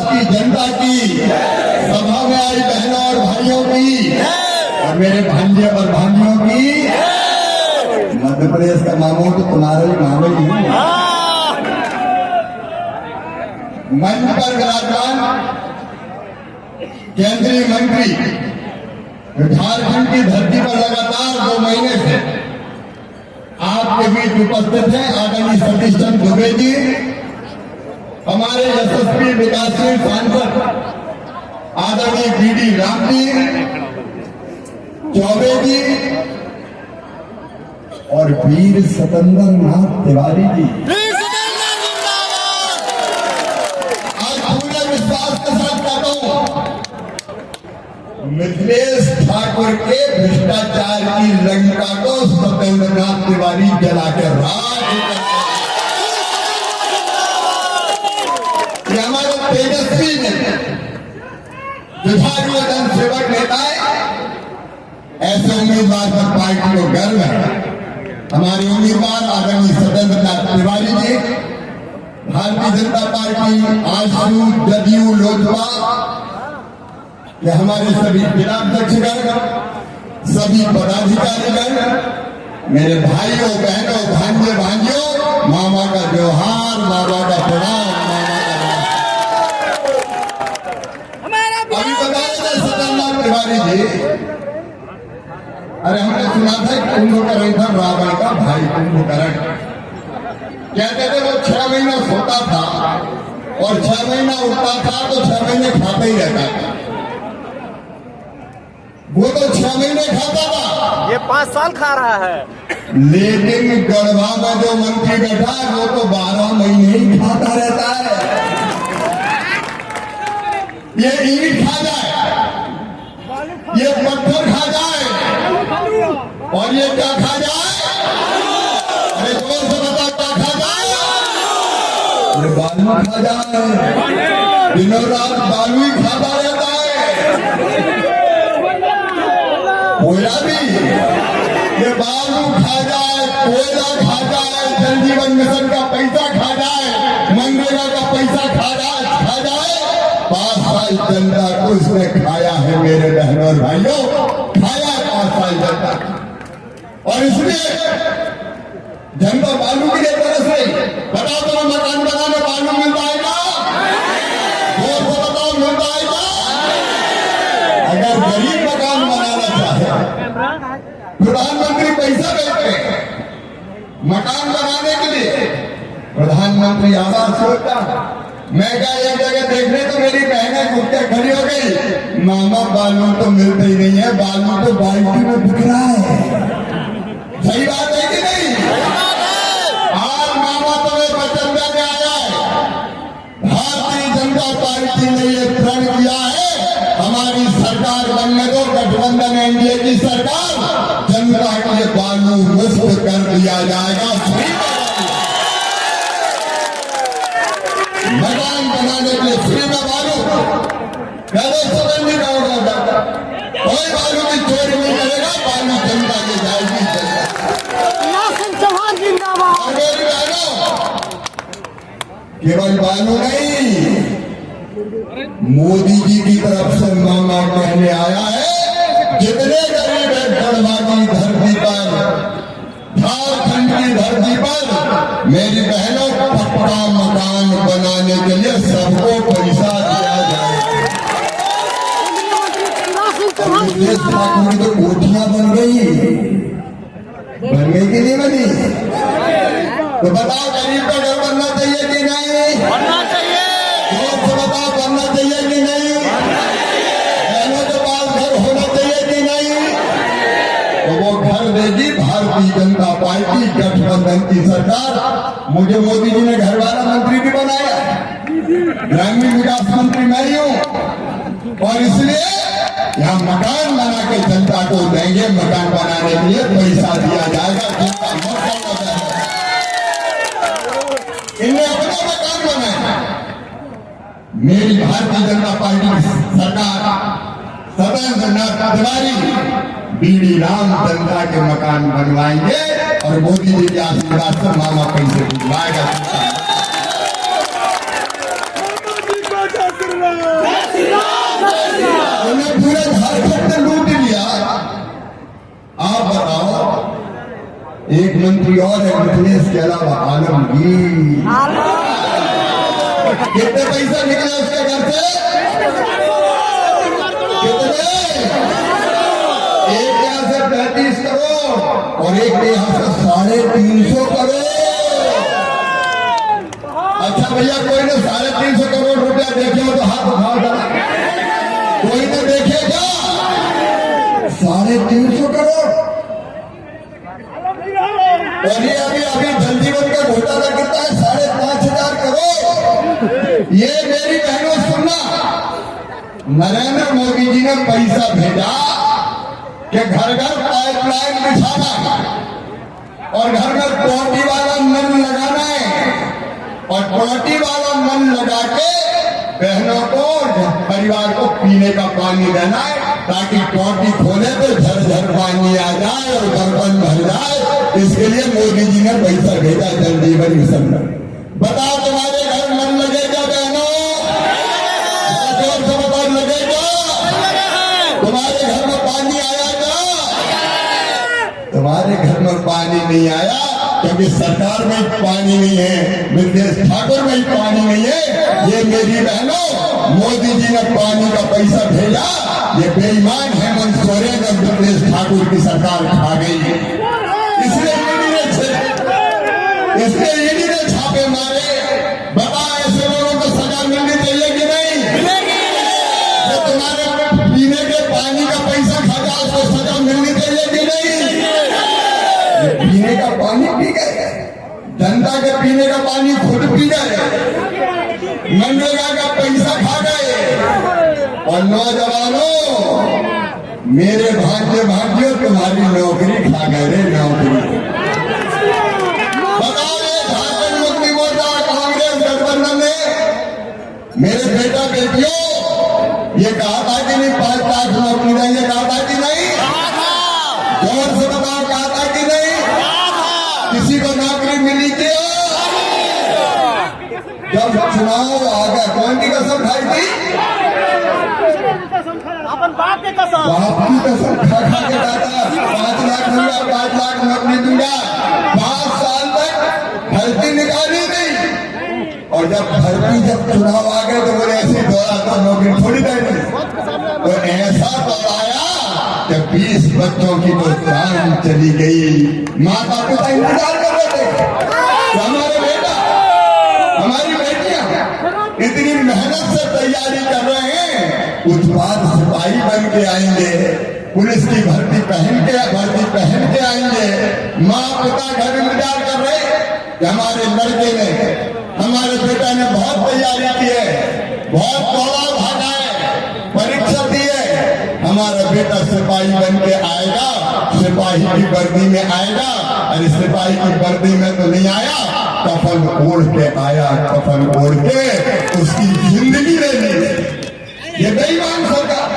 प्रदेश की जनता की, सभा में आई बहनों और भाइयों की और मेरे भांजे और भांजियों की। मध्य प्रदेश का मामू तो तुम्हारा ही मामू ही है। मंच पर विराजमान केंद्रीय मंत्री, झारखंड की धरती पर लगातार 2 महीने से आपके बीच उपस्थित हैं आदरणीय सतीश चंद्र दुबे जी, हमारे यशस्वी विकासशील सांसद आदरणीय बीडी राम जी, चौबे जी और वीर सतेंद्र नाथ तिवारी जी। आज पूरे विश्वास के साथ कहता हूं, मिथिलेश ठाकुर के भ्रष्टाचार की लंका को सतेंद्र नाथ तिवारी जला के राज ये हमारे तेजस्वी विभागीय जनसेवक नेता है। ऐसे उम्मीदवार पर पार्टी को गर्व है। हमारे उम्मीदवार आदरणीय सतेंद्र नाथ तिवारी जी, भारतीय जनता पार्टी, आजसू, जदयू, लोजपा, ये हमारे सभी जिलाध्यक्षगण, सभी पदाधिकारीगण, मेरे भाइयों बहनों भांजे भांजियों, मामा का जोहार, मामा का प्रणाम, अभी बताया था सतेंद्र तिवारी जी। अरे हमने सुना था कुंभकर्ण था रावण का भाई कुंभकर्ण। कहते थे वो 6 महीना सोता था और 6 महीना उठता था तो 6 महीने खाता ही रहता था। वो तो 6 महीने खाता था, ये 5 साल खा रहा है। लेकिन गढ़वा में जो मंत्री बैठा है वो तो 12 महीने ही खाता रहता है। ये ईंट खा जाए, ये पत्थर खा जाए और ये क्या खा जाए? अरे जोर से बता, क्या खा जाए? ये बालू खा जाए, दिनों रात बालू ही खाता रहता है। कोयला भी, ये बालू खा जाए, कोयला खा जाए, जल जीवन मिशन का पैसा खा जाए, मनरेगा का पैसा खा जाए, 5 साल जनता को इसने खाया है मेरे बहनों और भाइयों, खाया 5 साल जनता। और इसलिए जनता बालू की तरह से बताओ, तो मकान बनाने बालू मिल पाएगा? जोर से बताओ, मिल पाएगा? अगर गरीब मकान बनाना चाहे, प्रधानमंत्री पैसा देते हैं मकान बनाने के लिए, प्रधानमंत्री आवास योजना। मैं क्या एक जगह देखने तो मेरी बहनें घुट के खड़ी हो गई, मामा बालू तो मिलते ही नहीं है, बालू तो बाल्टी में बिक रहा है। सही बात है कि नहीं? आज मामा तुम्हें वचन देने आया है, भारतीय जनता पार्टी ने ये प्रण किया है, हमारी सरकार बनने दो, गठबंधन एनडीए की सरकार, जनता को ये बालू मुफ्त कर दिया जाएगा। मकान बनाने के लिए फ्री में बालू, नहीं होगा, कोई बालू की चोरी नहीं करेगा, बालू जनता की जाएगी। मेरी बहनों, केवल बालू नहीं, मोदी जी की तरफ से मामा कहने आया है, जितने गरीब है गढ़वा की धरती पर, झारखंड की धरती पर, मेरी बहनों, पक्का मकान बनाने के लिए सबको पैसा दिया जाए। मिथिलेश ठाकुर की तो कोठियां बन गई कि नहीं बनी? तो बताओ, गरीब का घर बनना चाहिए कि नहीं? बनना चाहिए। जोर से बताओ, बनना चाहिए कि नहीं? बहनों के पास घर होना चाहिए कि नहीं? तो वो घर देगी भारतीय जनता पार्टी, गठबंधन की सरकार। मुझे मोदी जी ने घर वाला मंत्री भी बनाया, ग्रामीण विकास मंत्री मैं ही हूं, और इसलिए यहाँ मकान बना के जनता को देंगे, मकान बनाने के लिए पैसा दिया जाएगा। इन्हें अपना मकान बनाया। मेरी भारतीय जनता पार्टी सरकार, सतेंद्र नाथ तिवारी, बीडी राम जनता के मकान बनवाएंगे और मोदी जी के आशीर्वाद से मामा पैसे भिजवाएगा। मुख्यमंत्री और है मिथिलेश के अलावा आलमगीर। कितने पैसे निकले उसके घर से? कितने? एक यहाँ से 35 करोड़ और एक यहाँ से 350 करोड़। अच्छा भैया, कोई ने 350 करोड़ रुपया देखे हो तो हाथ उठाओ जरा। कोई ने देखेगा? 350 करोड़। और ये अभी जल जीवन का घोटाला कितना है? 5,500 करोड़। ये मेरी बहनों सुनना, नरेंद्र मोदी जी ने पैसा भेजा कि घर घर पाइपलाइन बिछाना और घर घर टोटी वाला नल लगाना है और टोटी वाला नल लगा के बहनों को, परिवार को पीने का पानी देना है, ताकि टोटी खोले तो झरझर पानी आ जाए और बर्तन भर जाए। इसके लिए मोदी जी ने पैसा भेजा जल जीवन मिशन में। बताओ, तुम्हारे घर नल लगेगा बहनों? जोर से बताओ, लगेगा? तुम्हारे घर में पानी आएगा? तुम्हारे घर में पानी नहीं आया क्योंकि सरकार में पानी नहीं है, मिथिलेश ठाकुर में पानी नहीं है। ये मेरी बहनों, मोदी जी ने पानी का पैसा भेजा, ये बेईमान हेमंत सोरेन और मिथिलेश ठाकुर की सरकार खा गई। इसलिए ईडी ने छापे मारे। बता, ऐसे लोगों को सजा मिलनी चाहिए कि नहीं? जो तुम्हारे पीने के पानी का पैसा खाता उसको सजा मिलनी चाहिए कि नहीं? पीने का पानी पी गए, जनता के पीने का पानी खुद पी गए, मनरेगा का पैसा खा गए। और नौजवानों, मेरे भांजियों तुम्हारी नौकरी खा गए रे, नौकरी। बताओ, झारखंड मुक्ति मोर्चा कांग्रेस गठबंधन ने मेरे बेटा बेटियों ये कहा था कि नहीं 5 लाख नौकरी देंगे? कहा था कि नहीं? जोर से बताओ, कहा था कि नहीं? किसी को नौकरी मिली क्या? जब चुनाव आ गया, कौन की कसम खाई थी? बाप की कसम खा खा के कहा था 5 लाख दूंगा, 5 लाख नौकरी दूंगा। 5 साल तक भर्ती निकाली नहीं, और जब चुनाव आ गए तो बोले ऐसे दौड़ा तो नौकरी थोड़ी देनी। तो ऐसा दौड़ाया कि 20 बच्चों की तो जान चली गई। माता पिता इंतजार कर रहे थे तो हमारे बेटा, हमारी बेटियां इतनी मेहनत से तैयारी कर रहे हैं, उत्पाद सिपाही बन के आएंगे, पुलिस की वर्दी पहन के आएंगे। माँ पिता घर इंतजार कर रहे कि हमारे लड़के ने, हमारे बेटा ने बहुत तैयारी की है, बहुत दौड़ा भागा है, परीक्षा दी है, हमारा बेटा सिपाही बन के आएगा, सिपाही की वर्दी में आएगा। अरे सिपाही की वर्दी में तो नहीं आया, कफन ओढ़ के आया, कफन ओढ़ के उसकी जिंदगी ले ली। ये बेईमान सरकार।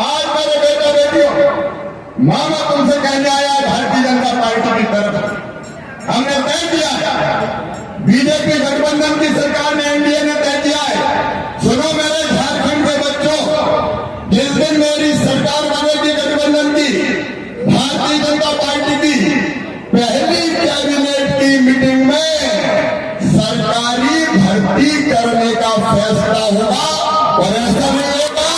आज मेरे बेटा बेटियों, मामा तुमसे कहने आया भारतीय जनता पार्टी की तरफ हमने तय किया, बीजेपी गठबंधन की सरकार ने, एनडीए ने तय किया है। सुनो मेरे झारखंड के बच्चों, जिस दिन मेरी सरकार बनेगी गठबंधन की, भारतीय जनता पार्टी की पहली कैबिनेट की मीटिंग में सरकारी भर्ती करने का फैसला होगा। और ऐसा नहीं होगा,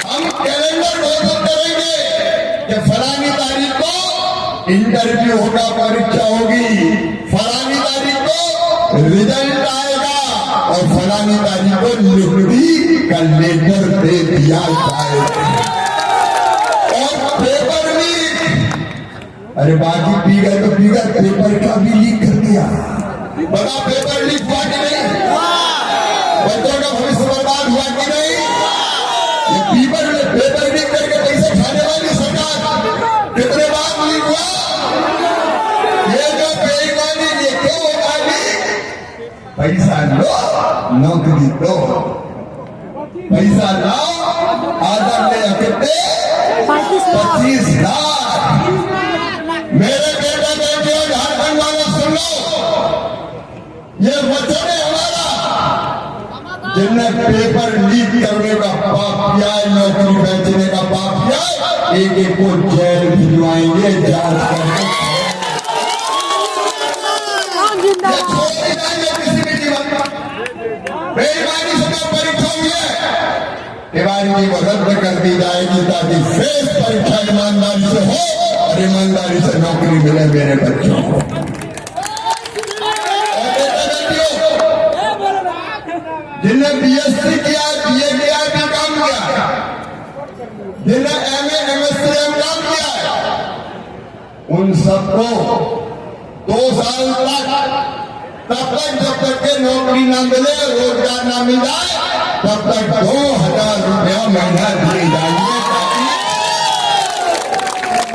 हम कैलेंडर घोषित करेंगे कि फलानी तारीख को इंटरव्यू होगा, परीक्षा होगी, फलानी तारीख को रिजल्ट आएगा और फलानी तारीख को नियुक्ति का लेटर दे दिया जाएगा। और पेपर लीक, अरे बाकी पी गए तो पी गए, पेपर का भी लीक कर दिया। बड़ा पेपर लीक हुआ कि नहीं? बच्चों का भविष्य बर्बाद हुआ कि नहीं? ये पेपर लीक करके पैसे खाने वाली सरकार कितने बार लीक हुआ? ये जो बेईमानी, ये क्यों होता लीक? पैसा लो, नौकरी दो, पैसा लाओ, आदर ले कितने? 25 लाख। मेरे बेटा बेटियों, झारखंड वालों सुन लो, ये वचन है हमारा, जिनने पेपर लीक करने का पाप किया है, नौकरी बेचने का पाप किया है, एक एक को जेल भिजवाएंगे, जांच करेंगे, छोड़ नहीं जाएंगे किसी भी जीवन में। बेईमानी से परीक्षा हुई है, तिवारी जी को रद्द कर दी जाएगी ताकि शेष परीक्षा ईमानदारी से हो और ईमानदारी से नौकरी मिले मेरे बच्चों को। जिनने बीएससी किया, बीए किया, बीकॉम किया, जिनने एमए, एमएससी, एमकॉम किया, उन सबको 2 साल तक जब तक के नौकरी ना मिले, रोजगार ना मिल जाए, तब तक 2000 रुपया महीना दिए जाएंगे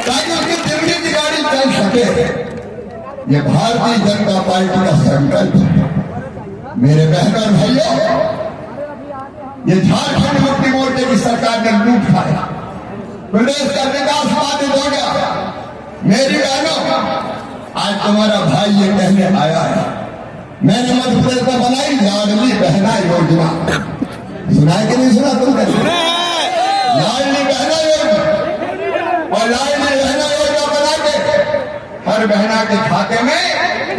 ताकि उसकी जिंदगी की गाड़ी चल सके। ये भारतीय जनता पार्टी का संकल्प है। मेरे बहनों और भाइयों, ये झारखंड मुक्ति मोर्चे की सरकार ने लूट खाया, प्रदेश का विकास बाधित हो गया। मेरी बहनों, आज तुम्हारा भाई ये कहने आया है, मैंने मध्य प्रदेश में बनाई लाडली बहना योजना। सुना है कि नहीं सुना तुमने? लाडली बहना योजना, और लाडली बहना योजना बना के हर बहना के खाते में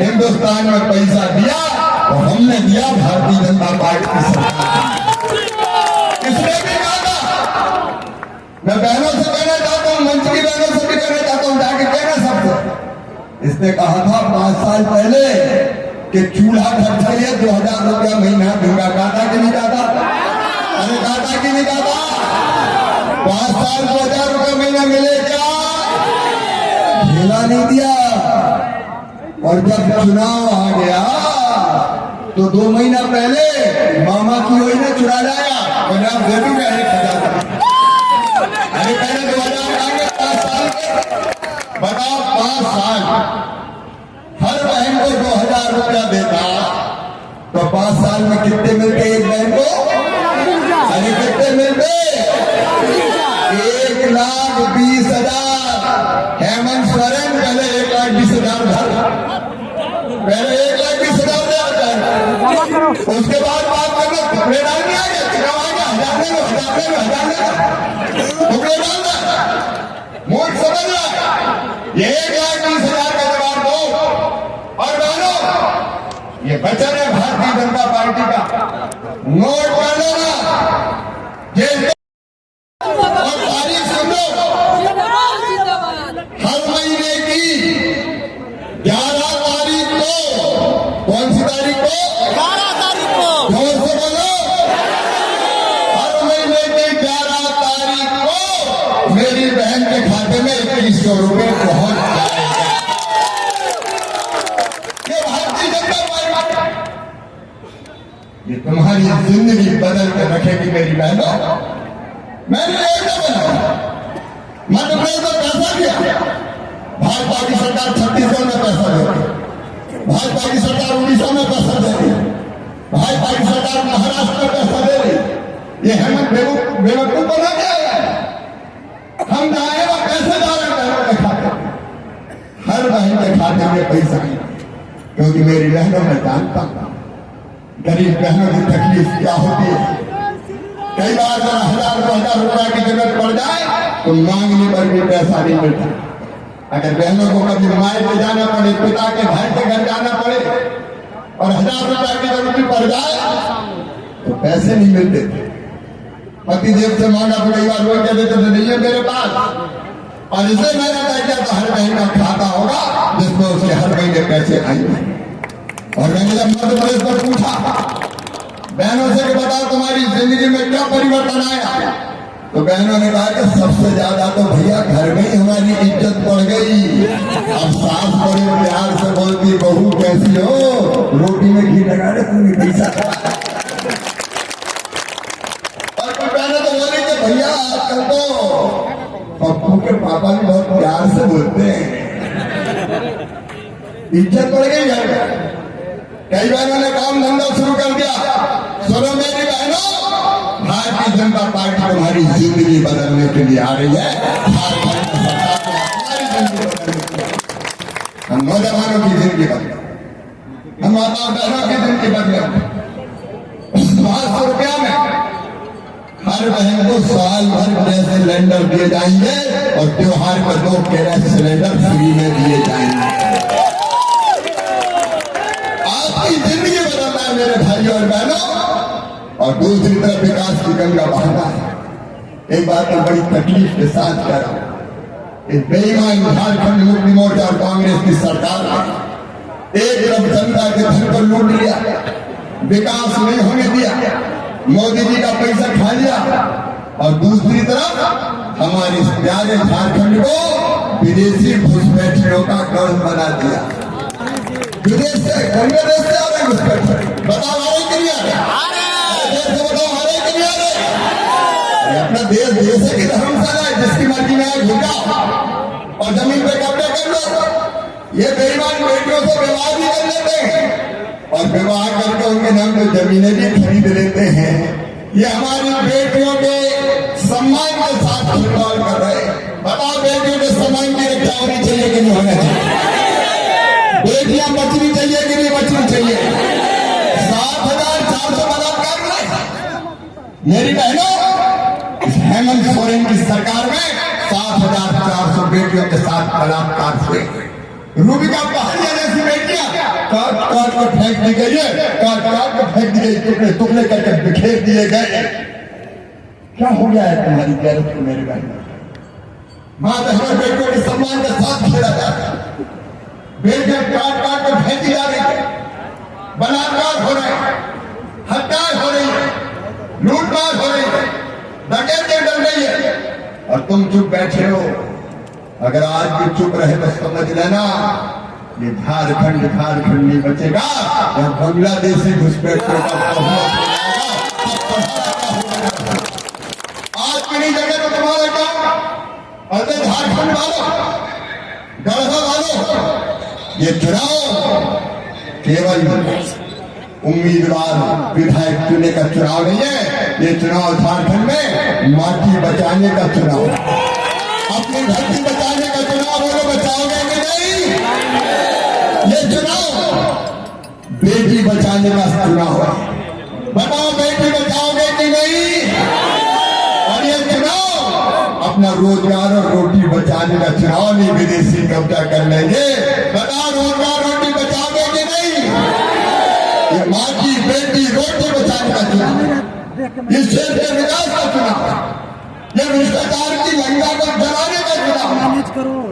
हिंदुस्तान में पैसा दिया, और हमने दिया भारतीय जनता पार्टी की सरकार। इसने भी कहा था, मैं बहनों से कहना चाहता हूँ, मंच की बहनों से भी कहना चाहता हूँ, जाके कहना सबसे। इसने कहा था 5 साल पहले कि चूल्हा खर्च करिए 2000 रुपया महीना दूंगा। काटा कि नहीं काटा? अरे काटा कि नहीं काटा? 5 साल 2000 रुपया महीना मिले क्या? झेला नहीं दिया। और जब चुनाव आ गया तो 2 महीना पहले मामा की योजना चुरा लाया, और आप दे दूंगा 1000। अरे पहले 2000 आगे 5 साल के बताओ, 5 साल हर बहन को 2000 रुपया देता, तो 5 साल में कितने मिलते एक बहन को? अरे कितने मिलते? 1,20,000। हेमंत सोरेन पहले 1,20,000 भर, पहले 1,20,000 उसके बाद बात करना कपड़े डाल के आ गया, चुनाव आ गया, 1000 कपड़े डाल दे। मूड समझ रहा, ये 1,20,000 का जवाब दो। और बहनों, ये वचन है भारतीय जनता पार्टी का, नोट कर लेना। और तारीख सुन लो, हर महीने की 11 तारीख को, कौन सी तारीख को? 12 तारीख को। जोर से बोलो। हर महीने की 11 तारीख को मेरी बहन के खाते में 2100 रुपए पहुंच जाएगा। ये भारतीय जनता पार्टी, ये तुम्हारी जिंदगी बदल कर रखेगी मेरी बहनों। मैंने योजना बनाया, मध्य प्रदेश में पैसा दिया, भाजपा की सरकार छत्तीसगढ़ में पैसा दे रही, भाजपा की सरकार उड़ीसा में पैसा दे रही, भाजपा की सरकार महाराष्ट्र में पैसा दे रही। ये हेमंत बेवकूफ बना के आया है। हम जाए वो कैसे जा रहे हैं बहनों के खाते, हर बहन के खाते में पैसा नहीं, क्योंकि मेरी बहनों में जानता हूं गरीब बहनों की तकलीफ क्या होती है। कई बार अगर 1000-2000 रुपया की जरूरत पड़ जाए तो मांगने पर भी पैसा नहीं मिलता। अगर बहनों को कभी माए पे जाना पड़े, पिता के भाई के घर जाना पड़े और 1000 रुपया की जरूरत पड़ जाए तो पैसे नहीं मिलते। पति देव से मांगा तो कई बार वो कह देते थे नहीं है मेरे पास, और इसे मैंने तय किया तो हर महीने का खाता होगा जिसमें उसके हर महीने पैसे आएंगे। और मैंने जब मध्य प्रदेश पर पूछा बहनों से कि बताओ तुम्हारी जिंदगी में क्या परिवर्तन आया, तो बहनों ने कहा कि सबसे ज्यादा तो भैया घर में ही हमारी इज्जत बढ़ गई। अब सास बड़े प्यार से बोलती, बहू कैसी हो, रोटी में घी लगा दे, तुमने पैसा। और कोई बहने तो बोली कि भैया आजकल तो पप्पू के पापा भी बहुत प्यार से बोलते हैं, इज्जत बढ़ गई घर में। कई बहनों ने काम धंधा शुरू कर दिया। सुनो मेरी बहनों, भारतीय जनता पार्टी तुम्हारी जिंदगी बदलने के लिए आ रही है। हम नौजवानों की जिंदगी बदले, हम माता बहनों की जिंदगी बदले। 500 रुपया हर बहन को साल भर गैस सिलेंडर दिए जाएंगे और त्योहार पर 2 गैस सिलेंडर फ्री में दिए जाएंगे। आपकी जिंदगी बदलना है मेरे भाइयों और बहनों। और दूसरी तरफ विकास की गंगा बहाना है। एक बात मैं बड़ी तकलीफ के साथ कह रहा हूं, इस बेईमान झारखंड मुक्ति मोर्चा और कांग्रेस की सरकार ने एक तरफ जनता के धन को लूट लिया, विकास नहीं होने दिया, मोदी जी का पैसा खा लिया, और दूसरी तरफ हमारे इस प्यारे झारखंड को विदेशी घुसपैठियों का गढ़ बना दिया। विदेश से अन्य देश से आ रहे घुसपैठिए, बताओ आ रहे कि नहीं आ रहे? देश से बताओ आ रहे कि नहीं आ रहे? अपना देश देश की धर्मशाला है, जिसकी मर्जी में आए घुसा और जमीन पे कब्जा कर लो। ये बेईमान बेटियों से विवाह भी कर लेते हैं और विवाह करके उनके नाम पे जमीनें भी खरीद लेते हैं। ये हमारी बेटियों के सम्मान के साथ खिलवाड़ कर रहे हैं। बताओ बेटियों के सम्मान की रक्षा होनी चाहिए कि नहीं होना चाहिए? बेटियां बचनी चाहिए कि नहीं बचनी चाहिए? 7,400 बलात्कार में मेरी बहनों, हेमंत सोरेन की सरकार में 7,400 बेटियों के साथ बलात्कार हुए। रूबिका पहाड़िया जैसी बेटियां काट काट कर फेंक दी गई है, काट काट कर फेंक दी गई, टुकड़े टुकड़े करके बिखेर दिए गए। क्या हो गया है तुम्हारी गैरत को मेरे भाई? मां बहनों बेटियों के सम्मान के साथ खेला जाता है, बेटियां काट काट कर फेंकी जा रही है, बलात्कार हो रहे हैं, हत्या हो रही है, लूटमार हो रही है, डकैती डर रही है, और तुम चुप बैठे हो। अगर आज भी चुप रहे तो समझ लेना ये झारखंड नहीं बचेगा, यह बांग्लादेशी घुसपैठियों का बहुमत हो जाएगा। आज की नहीं जगह तो तुम्हारा क्या, अरे झारखंड वालों, गढ़वा वालों, ये चुनाव केवल उम्मीदवार विधायक चुने का चुनाव नहीं है। ये चुनाव झारखंड में माटी बचाने का चुनाव है, अपनी धरती बचाने का चुनाव। बोलो बचाओगे कि नहीं? ये चुनाव बेटी बचाने का चुनाव है। बताओ बेटी बचाओगे कि नहीं? और ये चुनाव अपना रोजगार और रोटी बचाने का चुनाव नहीं, विदेशी कब्जा कर लेंगे। बताओ रोजगार रोटी बचाओगे कि नहीं? ये माँ की बेटी रोटी बचाने का चुनाव है, इस क्षेत्र के विकास का चुनाव है, ये भ्रष्टाचार की लंका को जलाने का चुनाव है,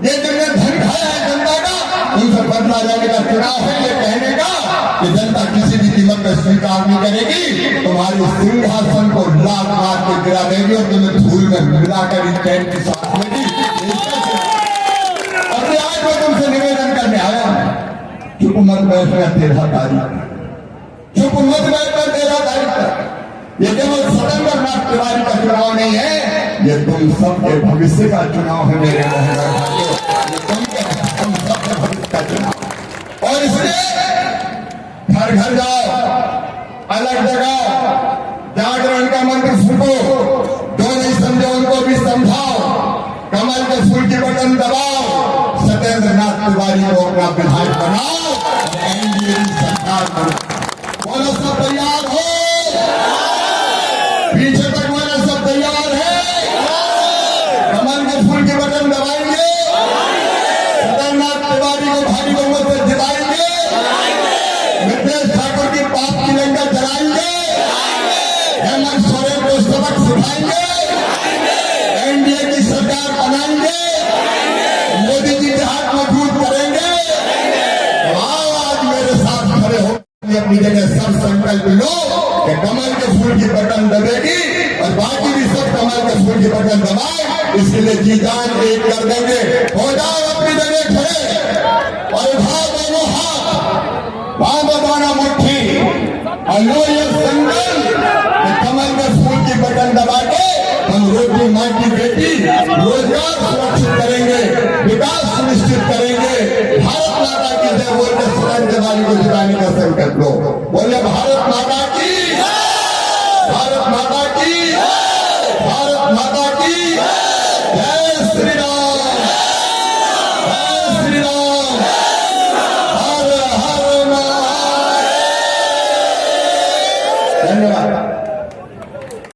ये जिनने धन खाया है जनता का उनसे बदला जाने का चुनाव है। ये कहने का कि जनता किसी भी कीमत पर स्वीकार नहीं करेगी, तुम्हारे सिंहासन को लात मार के गिरा देगी और तुम्हें धूल में मिलाकर इस टैंक की सांस लेगी। और आज मैं तुमसे निवेदन करने आया हूं, चुप मत बैठना 13 तारीख, चुप मत बैठना 13 तारीख तक। ये केवल सतेंद्रनाथ तिवारी का चुनाव नहीं है, ये तुम सबके भविष्य का चुनाव है मेरे भाइयों। ये तुम सबके भविष्य का चुनाव। और इसलिए घर घर जाओ, अलग जगाओ, जागरण का मंत्र फूको, जो नहीं समझे उनको भी समझाओ, कमल के फूल की बटन दबाओ, सतेंद्रनाथ तिवारी को अपना विधायक बनाओ, एनडीए की सरकार बनाओ। बोलो सब तैयार हो? पीछे तक बोलो सब तैयार है? कमल के फूल के बटन दबाएंगे, सतेंद्रनाथ तिवारी को भारी बहुमत से जिताएंगे, मिथिलेश ठाकुर की पाप की लंका जलाएंगे, हेमंत सोरेन को सबक सिखाएंगे, एनडीए की सरकार बनाएंगे, मोदी जी के हाथ मजबूत करेंगे। आओ आज मेरे साथ खड़े हो, अपनी जगह सब संकल्प लो कि कमल के फूल की बटन दबेगी और बाकी भी सब कमल के फूल की बटन दबाए। इसके लिए जी जान एक कर देंगे। हो जाओ अपनी जगह खड़े और उठाओ दोनों हाथ, बांधो दोनों मुट्ठी और लो ये संकल्प कि कमल के फूल की बटन दबा के हम रोटी माँ की बेटी रोजगार सुरक्षित करेंगे, विकास सुनिश्चित करेंगे। भारत माता की जय बोल के सतेंद्र तिवारी को जिताने का संकल्प लो। बोले भारत माता की, भारत माता की, भारत माता की जय श्री राम, जय श्री राम, हर हर महादेव। धन्यवाद।